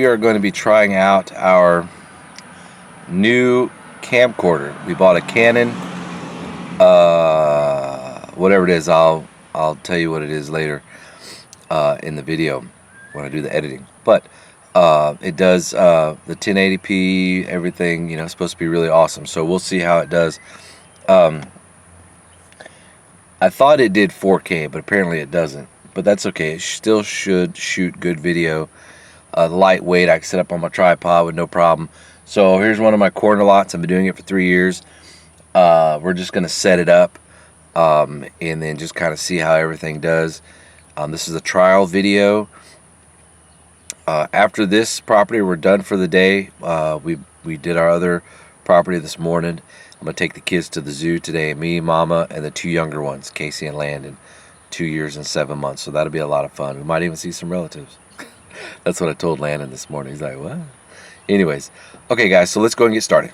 we are going to be trying out our new camcorder. We bought a Canon, whatever it is. I'll tell you what it is later in the video when I do the editing. But it does the 1080p, everything. You know, it's supposed to be really awesome. So we'll see how it does. I thought it did 4K, but apparently it doesn't. But that's okay. It still should shoot good video. Lightweight. I can set up on my tripod with no problem. So here's one of my corner lots. I've been doing it for 3 years. We're just going to set it up and then just kind of see how everything does. This is a trial video. After this property, we're done for the day. We did our other property this morning. I'm going to take the kids to the zoo today. Me, Mama, and the 2 younger ones, Casey and Landon, 2 years and 7 months. So that'll be a lot of fun. We might even see some relatives. That's what I told Landon this morning. He's like, what? Anyways, okay, guys, so let's go and get started.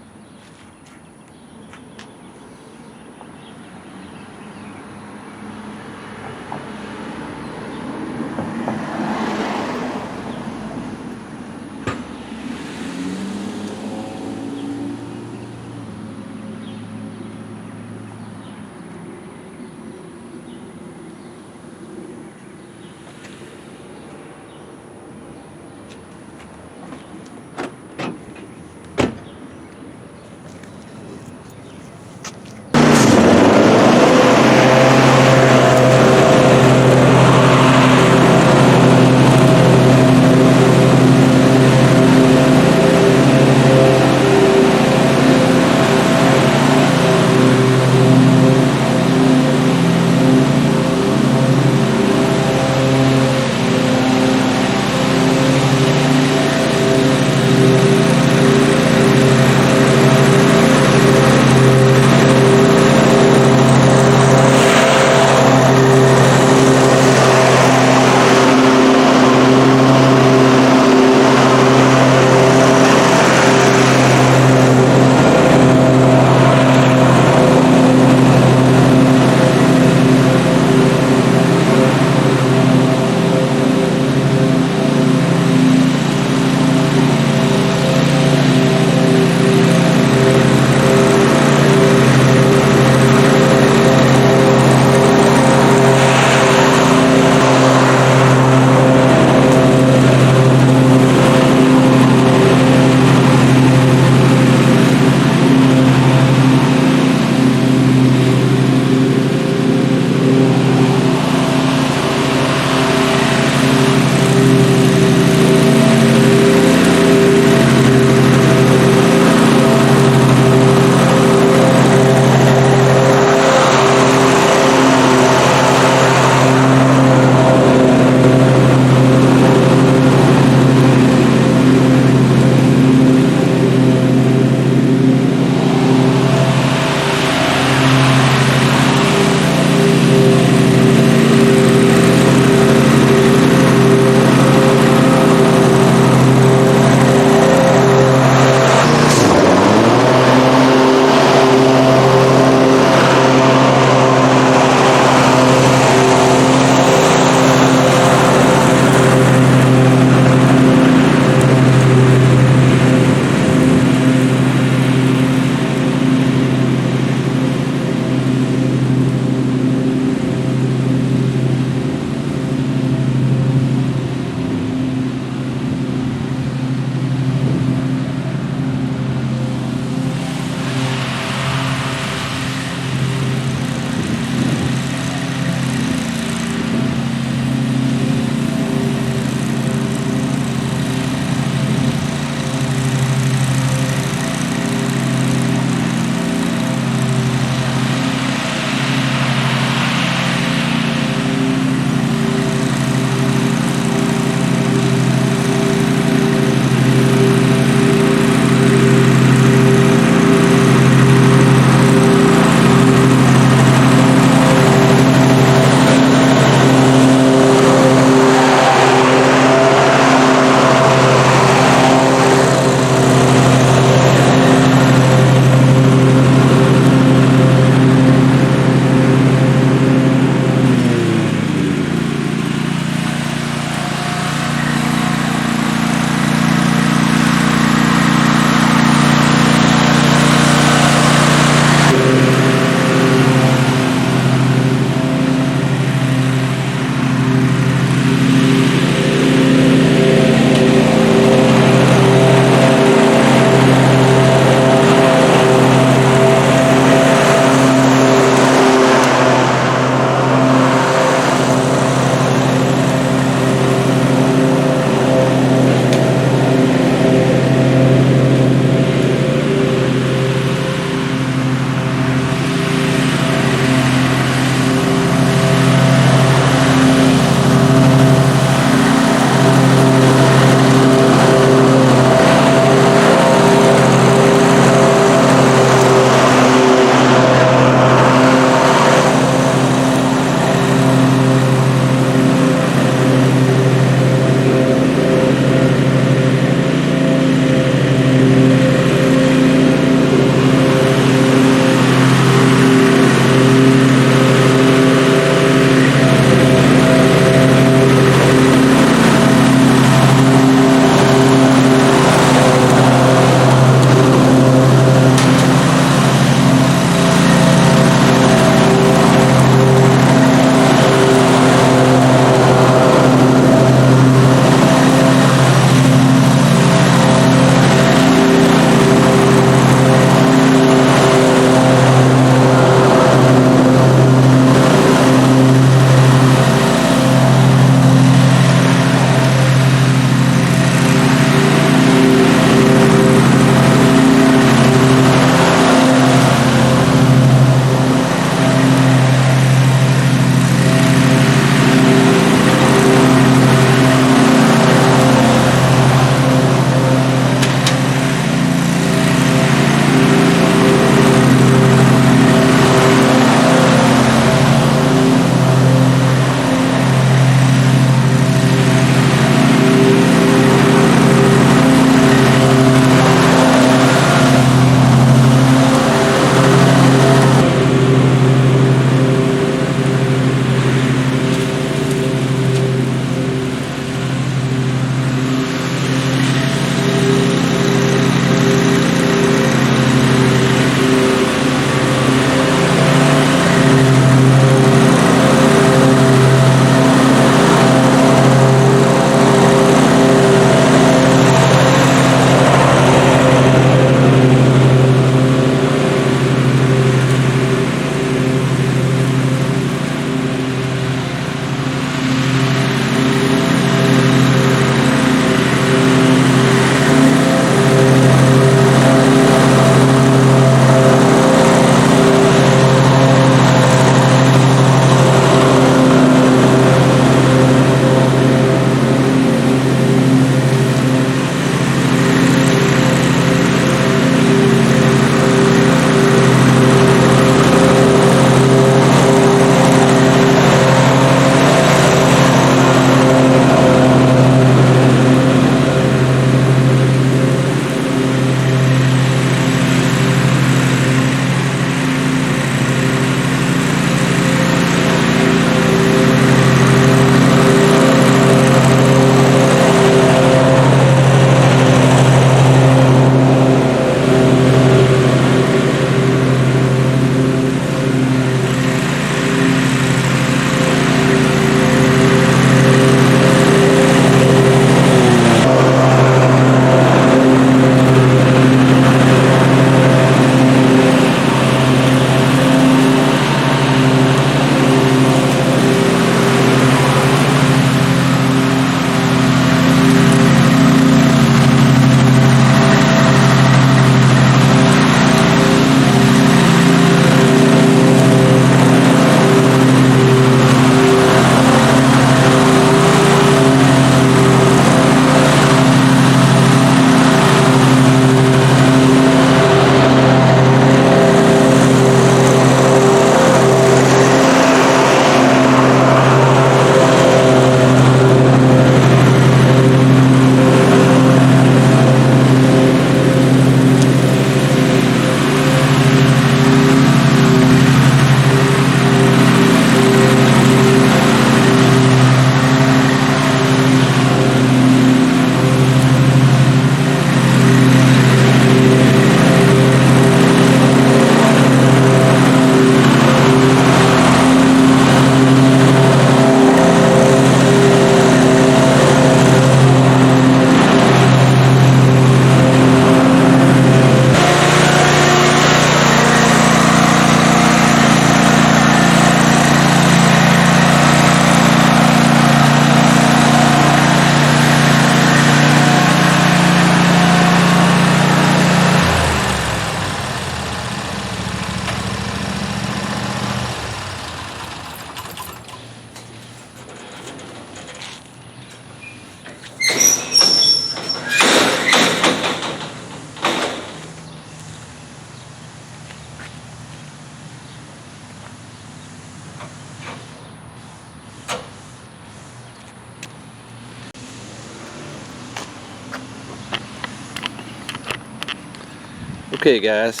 Okay guys,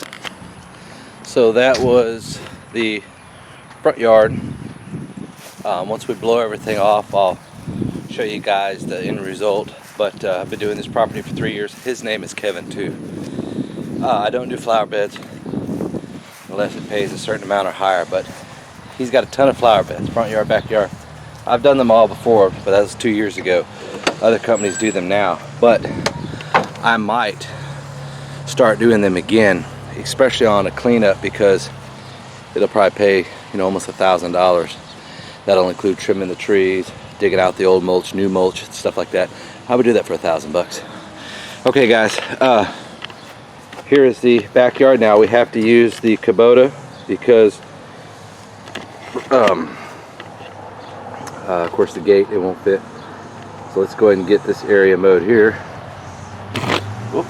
so that was the front yard. Once we blow everything off, I'll show you guys the end result. But I've been doing this property for 3 years. His name is Kevin too. I don't do flower beds unless it pays a certain amount or higher, but he's got a ton of flower beds, front yard, backyard. I've done them all before, but that was 2 years ago. Other companies do them now, but I might start doing them again, especially on a cleanup, because it'll probably pay, you know, almost $1,000. That'll include trimming the trees, digging out the old mulch, new mulch, stuff like that. I would do that for $1,000. Okay guys, here is the backyard now. We have to use the Kubota because of course the gate, it won't fit. So let's go ahead and get this area mowed here. Whoop.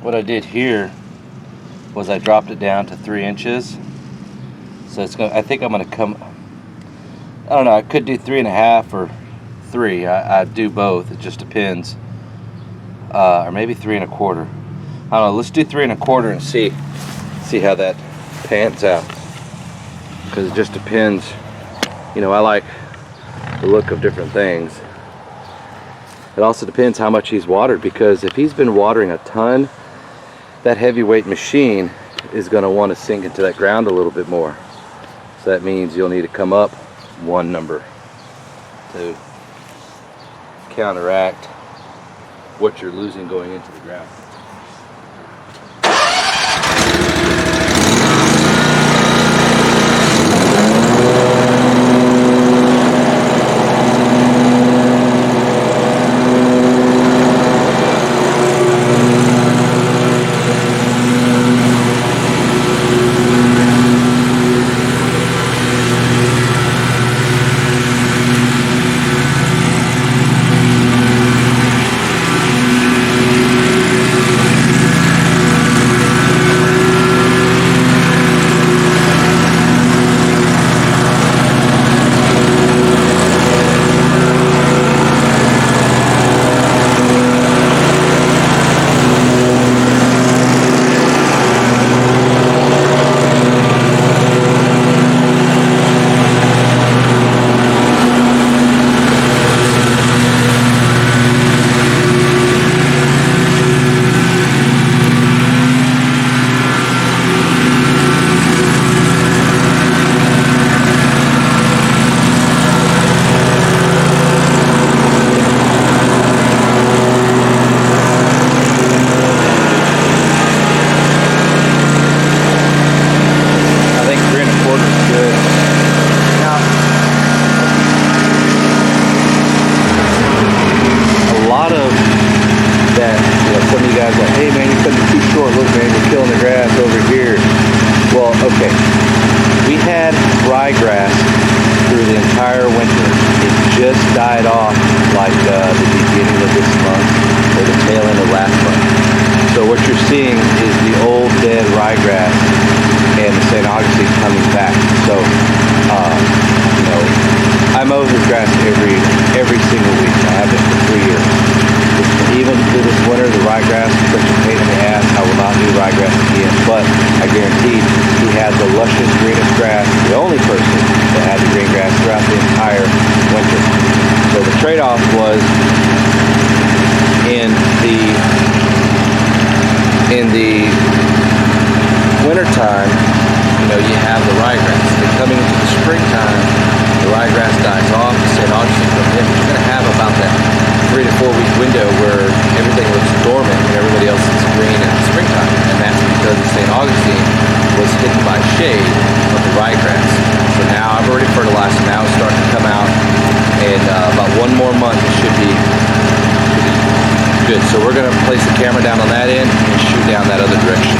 What I did here was I dropped it down to 3 inches. So it's going. I think I'm going to come. I don't know. I could do 3.5 or 3. I do both. It just depends. Or maybe 3.25. I don't know. Let's do 3.25 and see how that pans out. Because it just depends. You know, I like the look of different things. It also depends how much he's watered, because if he's been watering a ton, that heavyweight machine is going to want to sink into that ground a little bit more. So that means you'll need to come up 1 number to counteract what you're losing going into the ground. Okay, we had ryegrass through the entire winter. It just died off like the beginning of this month or the tail end of last month. So what you're seeing is the old dead ryegrass and the St. Augustine coming back. So, you know, I mow his grass every single week. I have been for 3 years. Even through this winter, the ryegrass is such a pain in the ass. I will not do ryegrass again, but I guarantee he had the luscious greenest grass, the only person that had the green grass throughout the entire winter. So the trade-off was in the wintertime, you know, you have the ryegrass. Then coming into the springtime, the ryegrass dies off, the St. Augustine comes in. You're going to have about that 3 to 4 week window where everything looks dormant and everybody else is green in the springtime, and that's because the St. Augustine was hidden by shade of the ryegrass. So now I've already fertilized, now it's starting to come out, and about 1 more month it should be good. So we're going to place the camera down on that end and shoot down that other direction.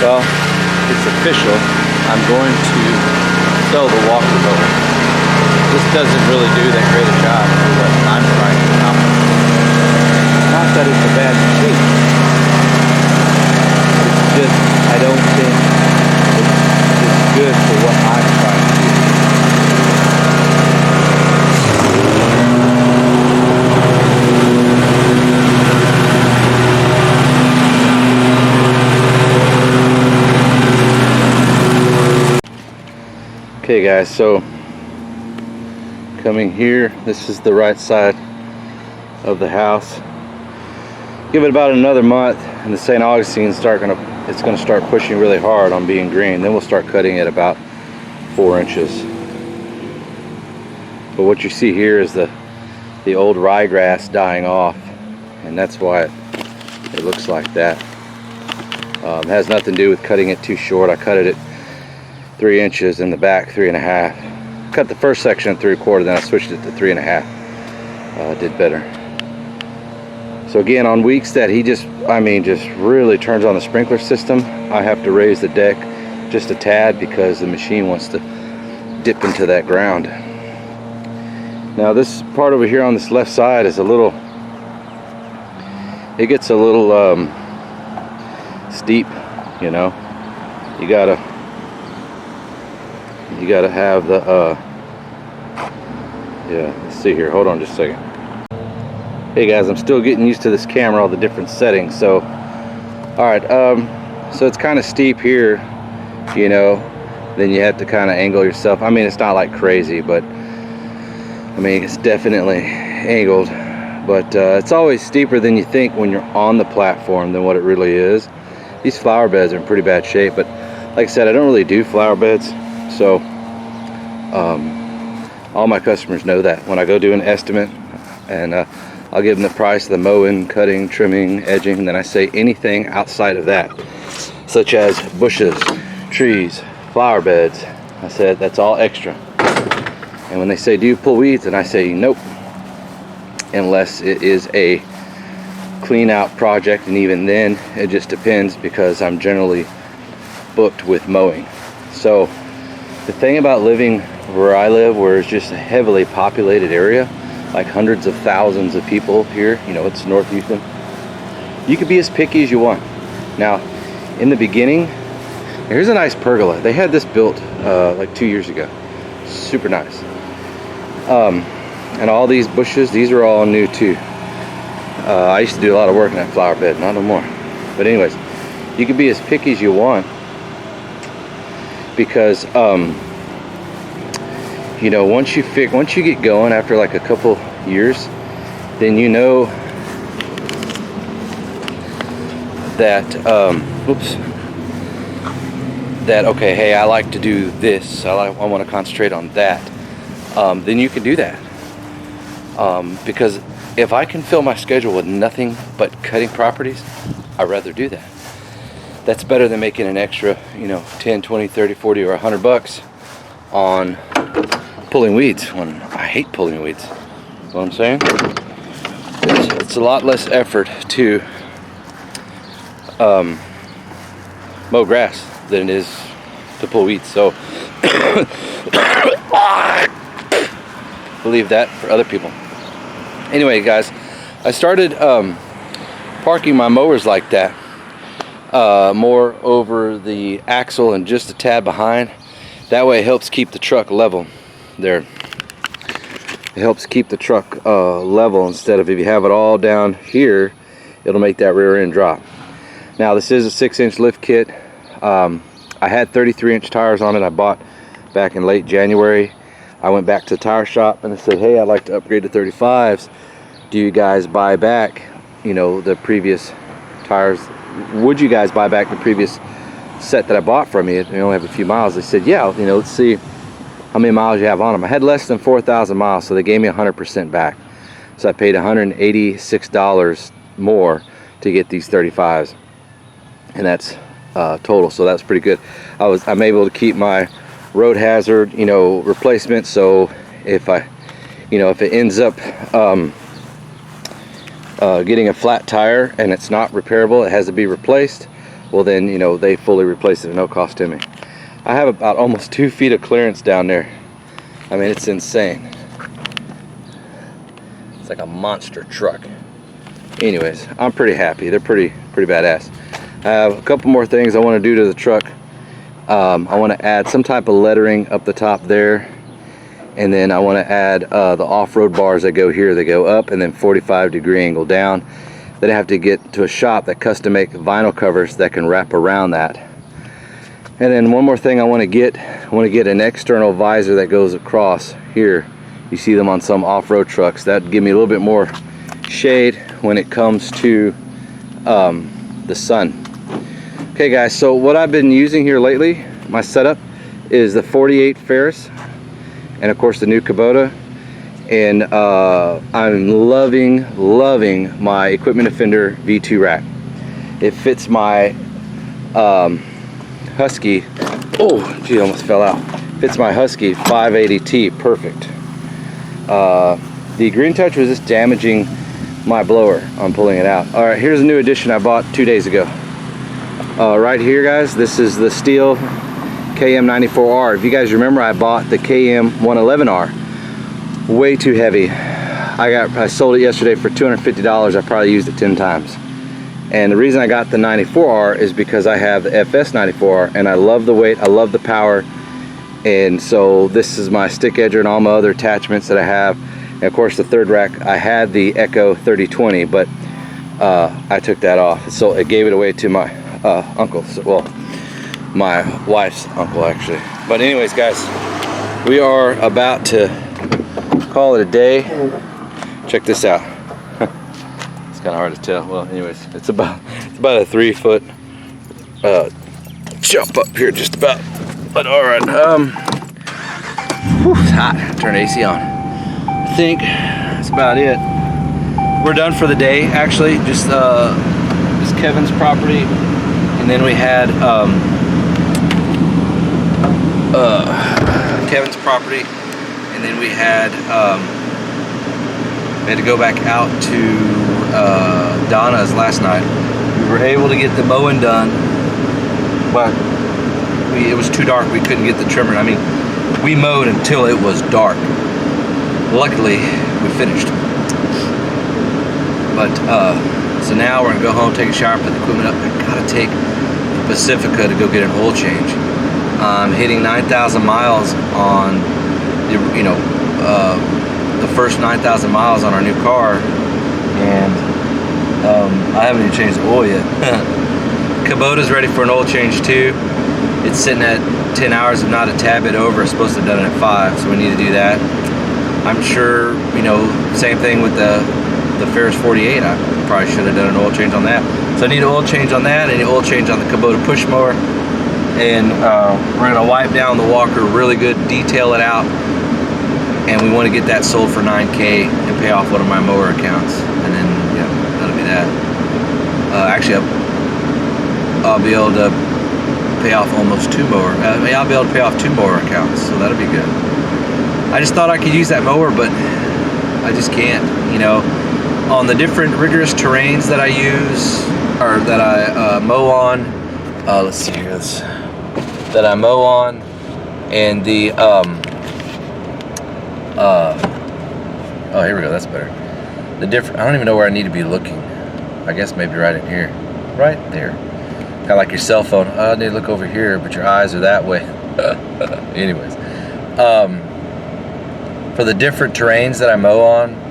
Well, it's official. I'm going to sell the walker mower. This doesn't really do that great a job for what I'm trying to accomplish. Not that it's a bad machine. It's just, I don't think it's good for what I'm trying to do. Okay guys, so coming here, this is the right side of the house. Give it about another month and the St. Augustine's it's gonna start pushing really hard on being green. Then we'll start cutting it about 4 inches. But what you see here is the old ryegrass dying off, and that's why it looks like that. It has nothing to do with cutting it too short. I cut it at 3 inches in the back, 3.5. Cut the first section at 3/4, then I switched it to 3.5. Did better. So again, on weeks that he just really turns on the sprinkler system, I have to raise the deck just a tad because the machine wants to dip into that ground. Now this part over here on this left side is it gets a little steep, you know. You gotta have the yeah, let's see here, hold on just a second. Hey guys, I'm still getting used to this camera, all the different settings. So alright, so it's kind of steep here, you know, then you have to kind of angle yourself. I mean, it's not like crazy, but I mean, it's definitely angled, but it's always steeper than you think when you're on the platform than what it really is. These flower beds are in pretty bad shape, but like I said, I don't really do flower beds, so all my customers know that. When I go do an estimate, and I'll give them the price of the mowing, cutting, trimming, edging, and then I say anything outside of that, such as bushes, trees, flower beds, I said that's all extra. And when they say, do you pull weeds? And I say nope, unless it is a clean out project, and even then it just depends because I'm generally booked with mowing. So the thing about living where I live, where it's just a heavily populated area, like hundreds of thousands of people here, you know, it's North Houston, you can be as picky as you want. Now in the beginning, here's a nice pergola. They had this built like 2 years ago. Super nice. And all these bushes, these are all new too. I used to do a lot of work in that flower bed, not no more. But anyways, you can be as picky as you want because you know, once you get going after like a couple years, then you know that that okay, hey, I like to do this, I want to concentrate on that, then you can do that. Because if I can fill my schedule with nothing but cutting properties, I'd rather do that. That's better than making an extra, you know, 10, 20, 30, 40, or $100 on pulling weeds when I hate pulling weeds. You know what I'm saying? It's a lot less effort to mow grass than it is to pull weeds. So believe that for other people. Anyway guys, I started parking my mowers like that, more over the axle and just a tad behind. That way it helps keep the truck level there. It helps keep the truck level instead of, if you have it all down here, it'll make that rear end drop. Now this is a 6-inch lift kit. I had 33-inch tires on it. I bought back in late January. I went back to the tire shop and I said, hey, I'd like to upgrade to 35s. Do you guys buy back, you know, the previous tires? Would you guys buy back the previous set that I bought from you? They only have a few miles. They said, yeah, you know, let's see how many miles you have on them. I had less than 4,000 miles, so they gave me 100% back. So I paid $186 more to get these 35s, and that's total. So that's pretty good. I'm able to keep my road hazard, you know, replacement. So if I, you know, if it ends up getting a flat tire and it's not repairable, it has to be replaced, well then, you know, they fully replace it at no cost to me. I have about almost 2 feet of clearance down there. I mean, it's insane. It's like a monster truck. Anyways, I'm pretty happy. They're pretty badass. I have a couple more things I want to do to the truck. I want to add some type of lettering up the top there, and then I want to add the off-road bars that go here. They go up and then 45-degree angle down. Then I have to get to a shop that custom make vinyl covers that can wrap around that. And then one more thing I want to get an external visor that goes across here. You see them on some off-road trucks. That'd give me a little bit more shade when it comes to the sun. Okay guys, so what I've been using here lately, my setup is the 48 FERRIS and of course the new Kubota, and I'm loving my Equipment Defender V2 rack. It fits my Husky, oh gee, almost fell out. Fits my Husky 580T perfect. The Green Touch was just damaging my blower on pulling it out. Alright, here's a new addition I bought 2 days ago. Right here guys, this is the Steel KM94R. If you guys remember, I bought the KM111R. Way too heavy. I sold it yesterday for $250. I probably used it 10 times. And the reason I got the 94R is because I have the FS94R and I love the weight, I love the power. And so this is my stick edger and all my other attachments that I have. And of course the third rack, I had the Echo 3020, but I took that off. So it gave it away to my uncle, well, my wife's uncle actually. But anyways guys, we are about to call it a day. Check this out. It's kind of hard to tell. Well, anyways, it's about a 3 foot jump up here, just about. But all right, it's hot. Turn AC on. I think that's about it. We're done for the day. Actually, just Kevin's property, and then we had Kevin's property, and then we had to go back out to Donna's last night. We were able to get the mowing done, but it was too dark. We couldn't get the trimmer. I mean, we mowed until it was dark. Luckily, we finished. But so now we're gonna go home, take a shower, put the equipment up. I gotta take the Pacifica to go get an oil change. I'm hitting 9,000 miles on the first 9,000 miles on our new car, and I haven't even changed the oil yet. Kubota's ready for an oil change too. It's sitting at 10 hours, if not a tad bit over. It's supposed to have done it at 5, so we need to do that. I'm sure, same thing with the FERRIS 48. I probably should have done an oil change on that. So I need an oil change on that, and an oil change on the Kubota push mower. And we're gonna wipe down the walker really good, detail it out, and we want to get that sold for $9K and pay off one of my mower accounts, and then that'll be that. Actually, I'll be able to pay off almost 2 mower. I'll be able to pay off 2 mower accounts, so that'll be good. I just thought I could use that mower, but I just can't. On the different rigorous terrains that I use, or that I mow on. Let's see here. That I mow on, and the oh, here we go. That's better. The different. I don't even know where I need to be looking. I guess maybe right in here, right there. Kind of like your cell phone. I need to look over here, but your eyes are that way. Anyways, for the different terrains that I mow on,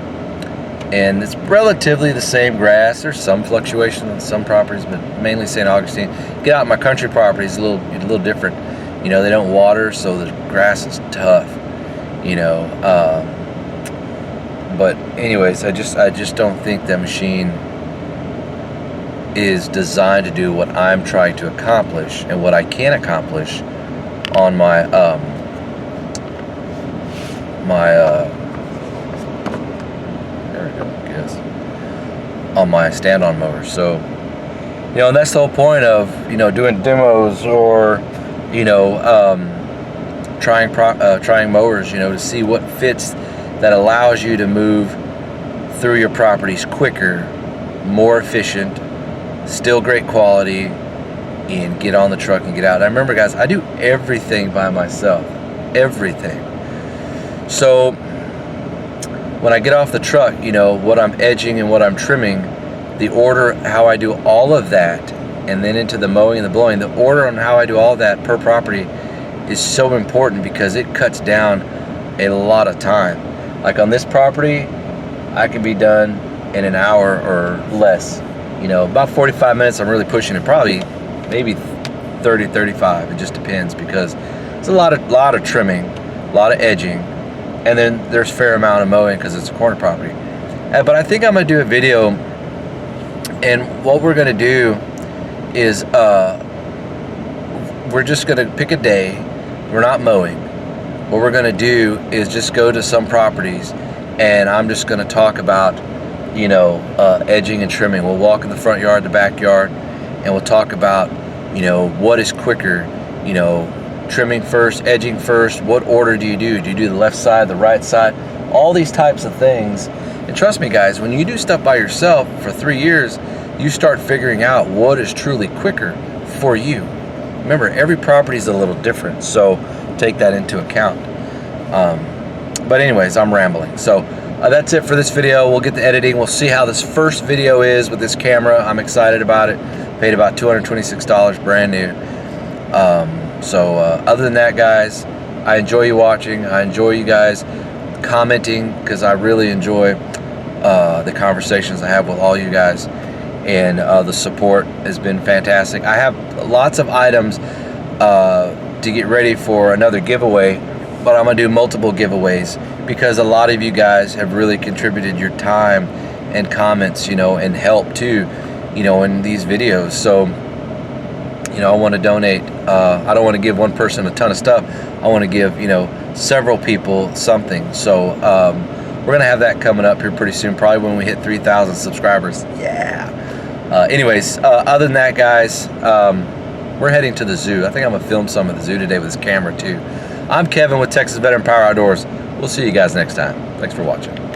and it's relatively the same grass. There's some fluctuation on some properties, but mainly St. Augustine. Get out my country properties, a little different. They don't water, so the grass is tough. But anyways, I just don't think that machine is designed to do what I'm trying to accomplish and what I can accomplish on my on my stand-on mower. So and that's the whole point of doing demos, or trying mowers, to see what fits, that allows you to move through your properties quicker, more efficient, still great quality, and get on the truck and get out. And I remember, guys, I do everything by myself, everything. So when I get off the truck, you know, what I'm edging and what I'm trimming, the order how I do all of that, and then into the mowing and the blowing, the order on how I do all that per property is so important because it cuts down a lot of time. Like on this property, I can be done in an hour or less. You know, about 45 minutes, I'm really pushing it. Probably maybe 30, 35. It just depends because it's a lot of trimming, a lot of edging, and then there's a fair amount of mowing because it's a corner property. But I think I'm gonna do a video, and what we're gonna do is we're just gonna pick a day. We're not mowing. What we're gonna do is just go to some properties, and I'm just gonna talk about, you know, edging and trimming. We'll walk in the front yard, the backyard, and we'll talk about, you know, what is quicker, you know, trimming first, edging first, what order do you do? Do you do the left side, the right side? All these types of things. And trust me, guys, when you do stuff by yourself for 3 years, you start figuring out what is truly quicker for you. Remember, every property is a little different, so take that into account. But anyways, I'm rambling. So that's it for this video. We'll get the editing. We'll see how this first video is with this camera. I'm excited about it. Paid about $226 brand new. Other than that, guys, I enjoy you watching. I enjoy you guys commenting because I really enjoy the conversations I have with all you guys, and the support has been fantastic. I have lots of items to get ready for another giveaway, but I'm gonna do multiple giveaways because a lot of you guys have really contributed your time and comments, you know, and help too, you know, in these videos. So, you know, I want to donate. I don't want to give one person a ton of stuff. I want to give, you know, several people something. So we're gonna have that coming up here pretty soon, probably when we hit 3,000 subscribers. Yeah. Anyways, other than that, guys, we're heading to the zoo. I think I'm gonna film some at the zoo today with this camera too. I'm Kevin with Texas Veteran Power Outdoors. We'll see you guys next time. Thanks for watching.